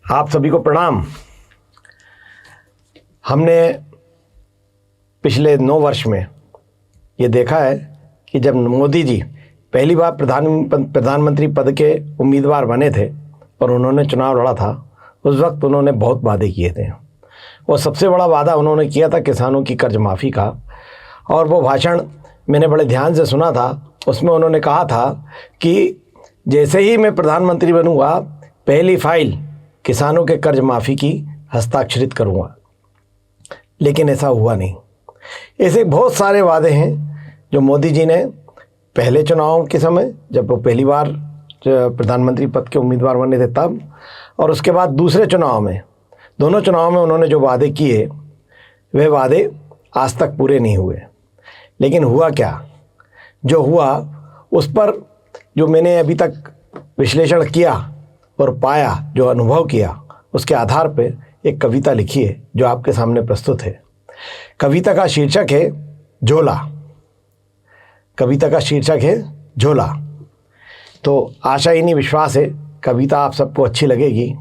आप सभी को प्रणाम। हमने पिछले 9 वर्ष में ये देखा है कि जब मोदी जी पहली बार प्रधानमंत्री पद के उम्मीदवार बने थे और उन्होंने चुनाव लड़ा था, उस वक्त उन्होंने बहुत वादे किए थे और सबसे बड़ा वादा उन्होंने किया था किसानों की कर्ज माफ़ी का। और वो भाषण मैंने बड़े ध्यान से सुना था। उसमें उन्होंने कहा था कि जैसे ही मैं प्रधानमंत्री बनूंगा, पहली फाइल किसानों के कर्ज माफ़ी की हस्ताक्षरित करूंगा। लेकिन ऐसा हुआ नहीं। ऐसे बहुत सारे वादे हैं जो मोदी जी ने पहले चुनाव के समय, जब वो पहली बार प्रधानमंत्री पद के उम्मीदवार बने थे तब, और उसके बाद दूसरे चुनाव में, दोनों चुनाव में उन्होंने जो वादे किए वे वादे आज तक पूरे नहीं हुए। लेकिन हुआ क्या? जो हुआ उस पर जो मैंने अभी तक विश्लेषण किया और पाया, जो अनुभव किया, उसके आधार पर एक कविता लिखी है जो आपके सामने प्रस्तुत है। कविता का शीर्षक है झोला। कविता का शीर्षक है झोला। तो आशा ही नहीं, विश्वास है कविता आप सबको अच्छी लगेगी।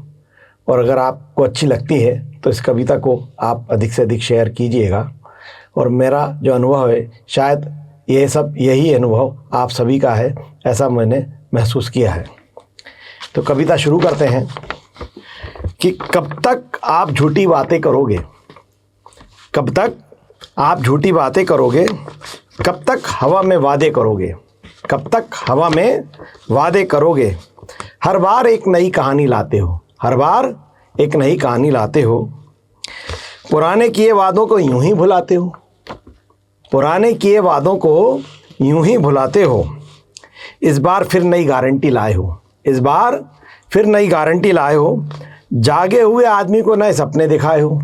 और अगर आपको अच्छी लगती है तो इस कविता को आप अधिक से अधिक शेयर कीजिएगा। और मेरा जो अनुभव है, शायद यही अनुभव आप सभी का है, ऐसा मैंने महसूस किया है। तो कविता शुरू करते हैं कि कब तक आप झूठी बातें करोगे, कब तक आप झूठी बातें करोगे, कब तक हवा में वादे करोगे, कब तक हवा में वादे करोगे। हर बार एक नई कहानी लाते हो, हर बार एक नई कहानी लाते हो। पुराने किए वादों को यूं ही भुलाते हो, पुराने किए वादों को यूं ही भुलाते हो। इस बार फिर नई गारंटी लाए हो, इस बार फिर नई गारंटी लाए हो। जागे हुए आदमी को नए सपने दिखाए हो।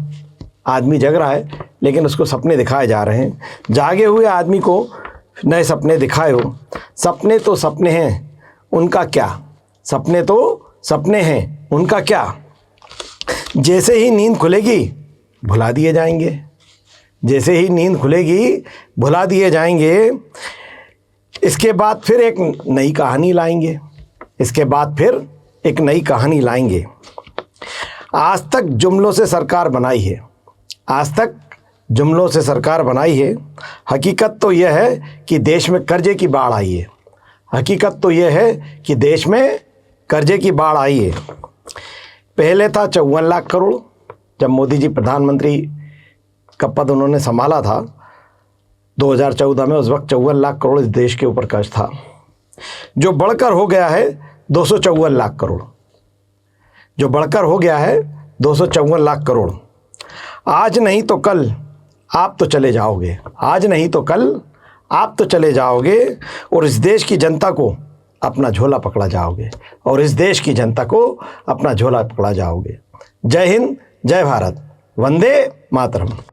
आदमी जग रहा है लेकिन उसको सपने दिखाए जा रहे हैं। जागे हुए आदमी को नए सपने दिखाए हो। सपने तो सपने हैं, उनका क्या? सपने तो सपने हैं, उनका क्या? जैसे ही नींद खुलेगी भुला दिए जाएंगे, जैसे ही नींद खुलेगी भुला दिए जाएंगे। इसके बाद फिर एक नई कहानी लाएंगे, इसके बाद फिर एक नई कहानी लाएंगे। आज तक जुमलों से सरकार बनाई है, आज तक जुमलों से सरकार बनाई है। हकीकत तो यह है कि देश में कर्जे की बाढ़ आई है, हकीकत तो यह है कि देश में कर्जे की बाढ़ आई है। पहले था 54 लाख करोड़, जब मोदी जी प्रधानमंत्री का पद उन्होंने संभाला था 2014 में, उस वक्त 54 लाख करोड़ इस देश के ऊपर कर्ज था, जो बढ़कर हो गया है 254 लाख करोड़, जो बढ़कर हो गया है 254 लाख करोड़। आज नहीं तो कल आप तो चले जाओगे, आज नहीं तो कल आप तो चले जाओगे और इस देश की जनता को अपना झोला पकड़ा जाओगे, और इस देश की जनता को अपना झोला पकड़ा जाओगे। जय हिंद, जय भारत, वंदे मातरम।